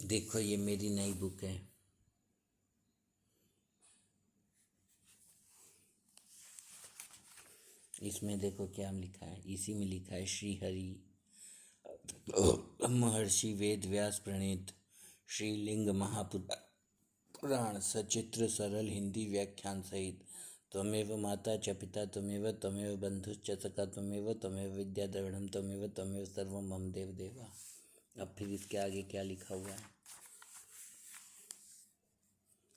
देखो ये मेरी नई बुक है। इसमें देखो क्या लिखा है। इसी में लिखा है श्री हरि महर्षि वेद व्यास प्रणीत श्रीलिंग महापुराण सचित्र सरल हिंदी व्याख्यान सहित त्वमेव माता च पिता त्वमेव बंधुश्च सखा त्वमेव विद्या द्रविणम त्वमेव सर्वं मम देव देवा। अब फिर इसके आगे क्या लिखा हुआ है।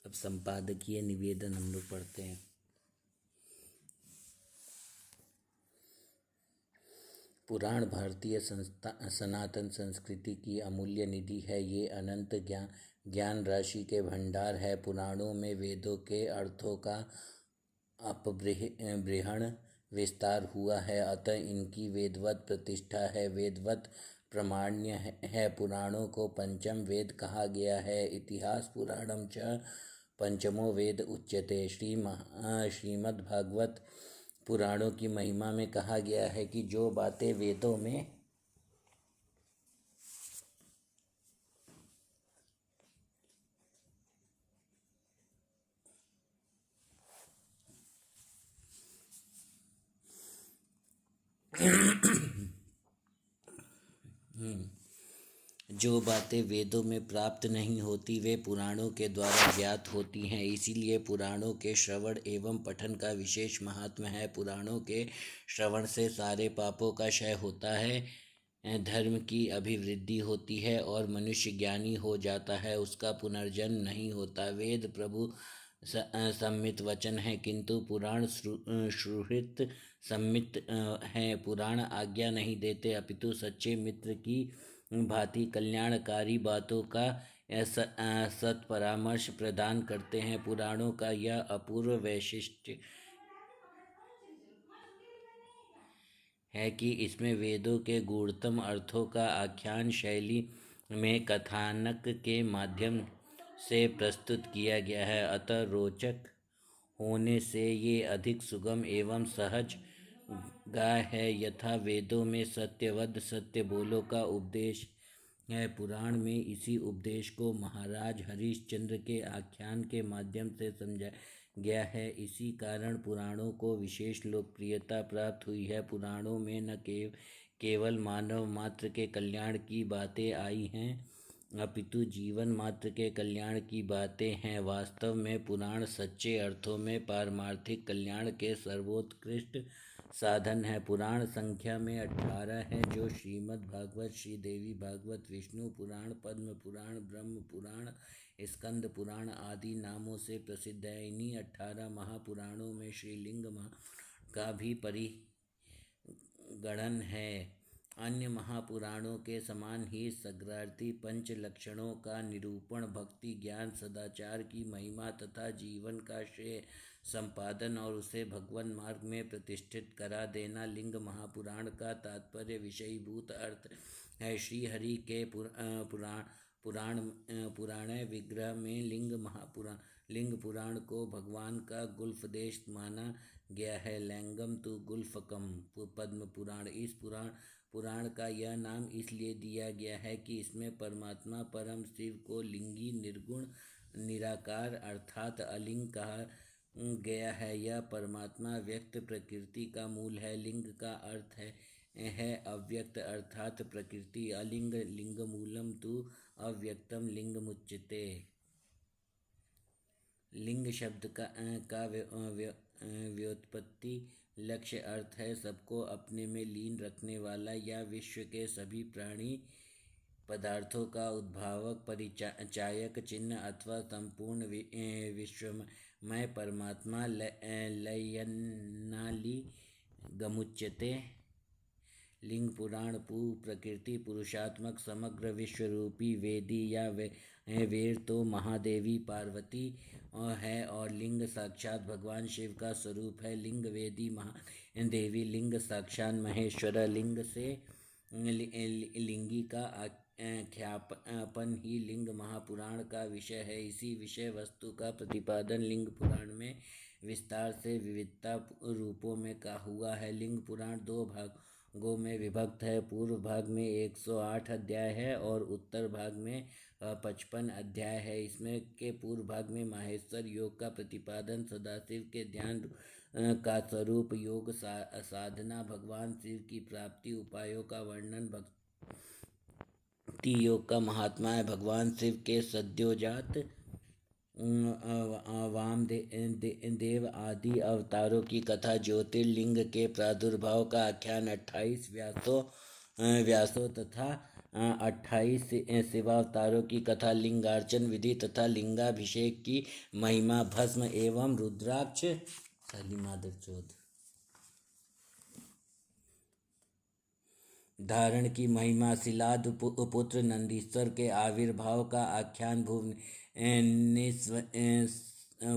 अब संपादकीय निवेदन हम लोग पढ़ते हैं। पुराण भारतीय सनातन संस्कृति की अमूल्य निधि है। ये अनंत ज्ञान राशि के भंडार है। पुराणों में वेदों के अर्थों का अपबृहण विस्तार हुआ है, अतः इनकी वेदवत प्रतिष्ठा है, वेदवत प्रामाण्य है। पुराणों को पंचम वेद कहा गया है। इतिहास पुराणम च पंचमो वेद उच्यते। श्रीमद्भागवत पुराणों की महिमा में कहा गया है कि जो बातें वेदों में प्राप्त नहीं होती वे पुराणों के द्वारा ज्ञात होती हैं। इसीलिए पुराणों के श्रवण एवं पठन का विशेष महात्म्य है। पुराणों के श्रवण से सारे पापों का क्षय होता है, धर्म की अभिवृद्धि होती है और मनुष्य ज्ञानी हो जाता है, उसका पुनर्जन्म नहीं होता। वेद प्रभु सम्मित वचन है, किंतु पुराण सुहृत सम्मित हैं। पुराण आज्ञा नहीं देते, अपितु सच्चे मित्र की भांति कल्याणकारी बातों का सत्परामर्श प्रदान करते हैं। पुराणों का यह अपूर्व वैशिष्ट्य है कि इसमें वेदों के गूढ़तम अर्थों का आख्यान शैली में कथानक के माध्यम से प्रस्तुत किया गया है, अतः रोचक होने से ये अधिक सुगम एवं सहज गाय है। यथा वेदों में सत्यवद सत्य बोलो का उपदेश है, पुराण में इसी उपदेश को महाराज हरिश्चंद्र के आख्यान के माध्यम से समझाया गया है। इसी कारण पुराणों को विशेष लोकप्रियता प्राप्त हुई है। पुराणों में न केवल मानव मात्र के कल्याण की बातें आई हैं, अपितु जीवन मात्र के कल्याण की बातें हैं। वास्तव में पुराण सच्चे अर्थों में पारमार्थिक कल्याण के सर्वोत्कृष्ट साधन है। पुराण संख्या में 18 है, जो श्रीमद् भागवत, श्रीदेवी भागवत, विष्णु पुराण, पद्म पुराण, ब्रह्म पुराण, स्कंद पुराण आदि नामों से प्रसिद्ध है। इन्हीं 18 महापुराणों में श्रीलिंग का भी परिगणन है। अन्य महापुराणों के समान ही सग्रार्थी पंच लक्षणों का निरूपण, भक्ति, ज्ञान, सदाचार की महिमा तथा जीवन का श्रेय संपादन और उसे भगवान मार्ग में प्रतिष्ठित करा देना लिंग महापुराण का तात्पर्य विषयीभूत अर्थ है। श्री हरि के पुराण विग्रह में लिंग पुराण को भगवान का गुल्फदेश माना गया है। लैंगम तु गुल्फकम पद्म पुराण। इस पुराण का यह नाम इसलिए दिया गया है कि इसमें परमात्मा परम शिव को लिंगी, निर्गुण, निराकार अर्थात अलिंग कहा गया है। यह परमात्मा व्यक्त प्रकृति का मूल है। लिंग का अर्थ है अव्यक्त अर्थात प्रकृति। अलिंग लिंग मूलम तु अव्यक्तम लिंग मुच्यते। लिंग शब्द का व्युत्पत्ति लक्ष्य अर्थ है सबको अपने में लीन रखने वाला या विश्व के सभी प्राणी पदार्थों का उद्भावक, परिचायक चिन्ह अथवा संपूर्ण विश्वमय परमात्मा। लयन्नाली गमुच्यते। लिंग पुराण प्रकृति पुरुषात्मक समग्र विश्वरूपी वेदी या वेर तो महादेवी पार्वती है और लिंग साक्षात भगवान शिव का स्वरूप है। लिंग वेदी महादेवी, लिंग साक्षात महेश्वर। लिंग से लिंगी का आख्यापन ही लिंग महापुराण का विषय है। इसी विषय वस्तु का प्रतिपादन लिंग पुराण में विस्तार से विविधता रूपों में का हुआ है। लिंग पुराण 2 गो में विभक्त है। पूर्व भाग में 108 अध्याय है और उत्तर भाग में 55 अध्याय है। इसमें के पूर्व भाग में माहेश्वर योग का प्रतिपादन, सदाशिव के ध्यान का स्वरूप, योग साधना, भगवान शिव की प्राप्ति, उपायों का वर्णन, भक्ति योग का महात्मा है, भगवान शिव के सद्योजात देव आदि अवतारों की कथा, ज्योतिर्लिंग के प्रादुर्भाव का आख्यान, 28 व्यासों तथा 28 शिवावतारों की कथा, लिंगार्चन विधि तथा लिंगाभिषेक की महिमा, भस्म एवं रुद्राक्ष धारण की महिमा, शिलाद पुत्र नंदीश्वर के आविर्भाव का आख्यान,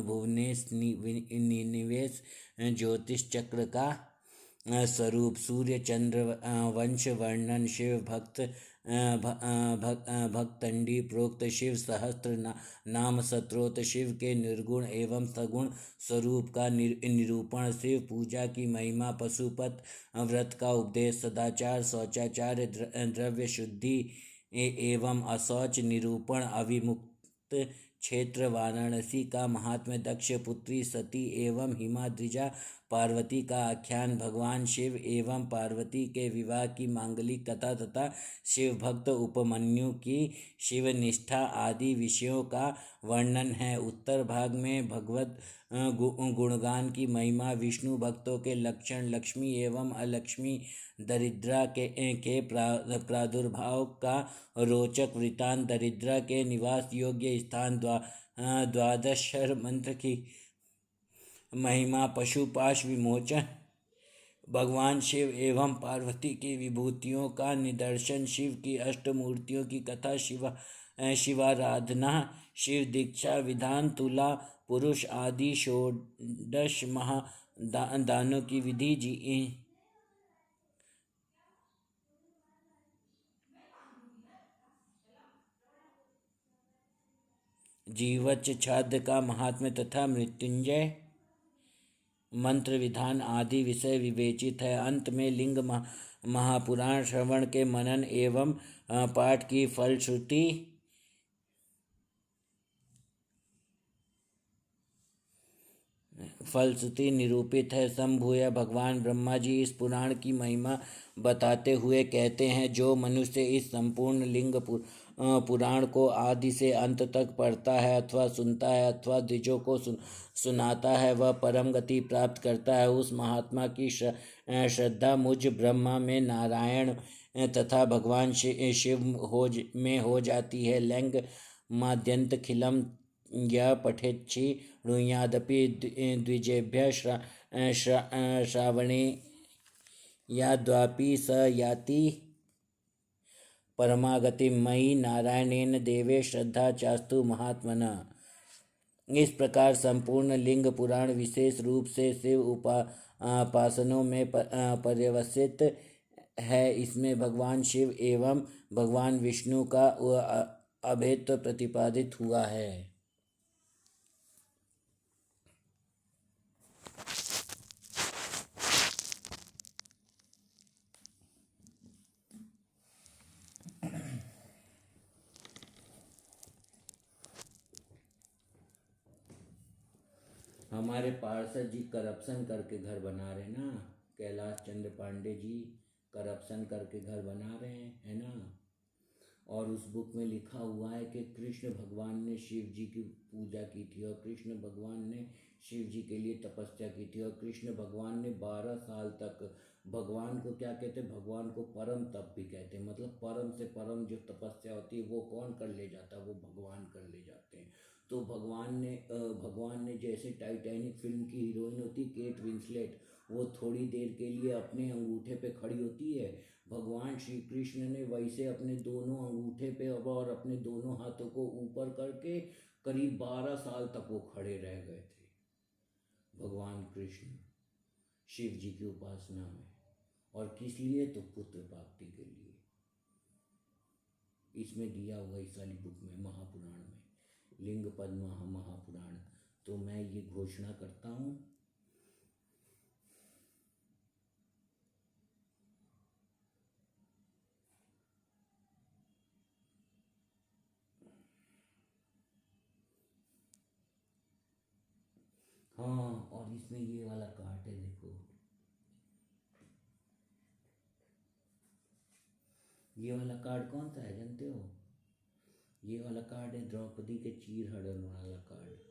भुवनेश निवेश ज्योतिष चक्र का स्वरूप, सूर्य चंद्र वंश वर्णन, शिव भक्तंडी प्रोक्त, शिव सहस्त्र नाम स्तोत्र, शिव के निर्गुण एवं सगुण स्वरूप का निरूपण, शिव पूजा की महिमा, पशुपत व्रत का उपदेश, सदाचार, शौचाचार, द्रव्य शुद्धि एवं अशौच निरूपण, अविमुक्त क्षेत्र वाराणसी का महात्म्य, दक्ष पुत्री सती एवं हिमाद्रिजा पार्वती का आख्यान, भगवान शिव एवं पार्वती के विवाह की मांगलिक कथा तथा शिव भक्त उपमन्यु की शिव निष्ठा आदि विषयों का वर्णन है। उत्तर भाग में भगवत गुणगान की महिमा, विष्णु भक्तों के लक्षण, लक्ष्मी एवं अलक्ष्मी दरिद्रा के प्रादुर्भाव का रोचक वृत्तांत, दरिद्रा के निवास योग्य स्थान, द्वादशर मंत्र की महिमा, पशुपाश विमोचन, भगवान शिव एवं पार्वती की विभूतियों का निदर्शन, शिव की अष्टमूर्तियों की कथा, शिवाराधना, शिव दीक्षा विधान, तुला पुरुष आदि षोडश महादानों की विधि, जीवच छाद का महात्म्य तथा मृत्युंजय मंत्र विधान आदि विषय विवेचित है। अंत में लिंग महापुराण श्रवण के मनन एवं पाठ की फलश्रुति निरूपित है। संभूय भगवान ब्रह्मा जी इस पुराण की महिमा बताते हुए कहते हैं, जो मनुष्य इस संपूर्ण लिंग पुराण को आदि से अंत तक पढ़ता है अथवा सुनता है अथवा द्विजों को सुनाता है, वह परम गति प्राप्त करता है। उस महात्मा की श्रद्धा मुझ ब्रह्मा में, नारायण तथा भगवान शिव में हो जाती है। लैंग माद्यंत खिलम यह पठेच्छी णुयादपि द्विजेभ्य श्रावणे या द्वापि स याति परमागति मयि नारायणेन देवे श्रद्धा चास्तु महात्मनः। इस प्रकार संपूर्ण लिंग पुराण विशेष रूप से शिव उपासनों में पर्यवसित है। इसमें भगवान शिव एवं भगवान विष्णु का अभेद प्रतिपादित हुआ है। हमारे पार्षद जी करप्शन करके घर बना रहे ना, कैलाश चंद्र पांडे जी करप्शन करके घर बना रहे हैं, है ना। और उस बुक में लिखा हुआ है कि कृष्ण भगवान ने शिव जी की पूजा की थी और कृष्ण भगवान ने शिव जी के लिए तपस्या की थी और कृष्ण भगवान ने 12 साल तक, भगवान को क्या कहते हैं, भगवान को परम तप भी कहते हैं, मतलब परम से परम जो तपस्या होती है वो कौन कर ले जाता है, वो भगवान कर ले जाते हैं। तो भगवान ने जैसे टाइटैनिक फिल्म की हीरोइन होती केट विंसलेट, वो थोड़ी देर के लिए अपने अंगूठे पे खड़ी होती है, भगवान श्री कृष्ण ने वैसे अपने दोनों अंगूठे पे और अपने दोनों हाथों को ऊपर करके करीब 12 साल तक वो खड़े रह गए थे, भगवान कृष्ण शिव जी की उपासना में। और किस लिए? तो पुत्र प्राप्ति के लिए। इसमें दिया हुआ इस वाली बुक में, महापुराण में, लिंग पद्म महापुराण। तो मैं ये घोषणा करता हूँ और इसमें ये वाला काट है, देखो ये वाला कार्ड कौन सा है जानते हो? ये वाला कार्ड है द्रौपदी के चीर हरण वाला कार्ड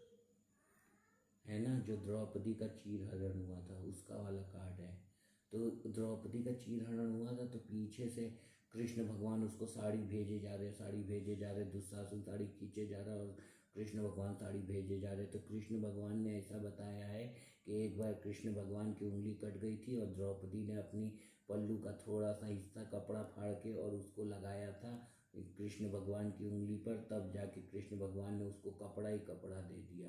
है ना, जो द्रौपदी का चीर हरण हुआ था उसका वाला कार्ड है। तो द्रौपदी का चीर हरण हुआ था तो पीछे से कृष्ण भगवान उसको साड़ी भेजे जा रहे, साड़ी भेजे जा रहे, दुशासन साड़ी खींचे जा रहा और कृष्ण भगवान साड़ी भेजे जा रहे। तो कृष्ण भगवान ने ऐसा बताया है कि एक बार कृष्ण भगवान की उंगली कट गई थी और द्रौपदी ने अपनी पल्लू का थोड़ा सा हिस्सा कपड़ा फाड़ के और उसको लगाया था कृष्ण भगवान की उंगली पर, तब जाके कृष्ण भगवान ने उसको कपड़ा ही कपड़ा दे दिया।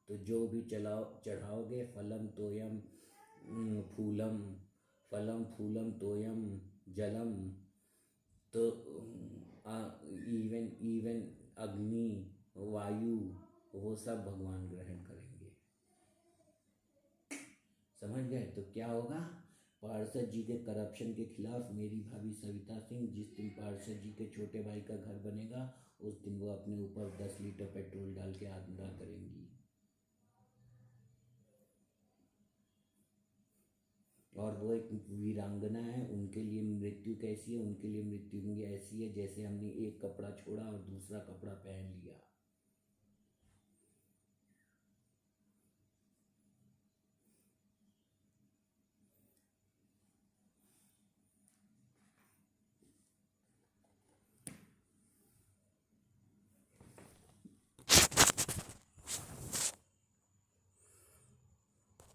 तो जो भी चढ़ाओगे फलम तोयम फूलम, फलम फूलम तोयम जलम, तो इवन इवन अग्नि वायु वो सब भगवान ग्रहण करेंगे। समझ गए? तो क्या होगा, पार्षद जी के करप्शन के खिलाफ मेरी भाभी सविता सिंह, जिस दिन पार्षद जी के छोटे भाई का घर बनेगा उस दिन वो अपने ऊपर 10 लीटर पेट्रोल डाल के आत्मदाह करेंगी। और वो एक वीरांगना है, उनके लिए मृत्यु कैसी है? उनके लिए मृत्यु होंगी ऐसी है जैसे हमने एक कपड़ा छोड़ा और दूसरा कपड़ा पहन लिया।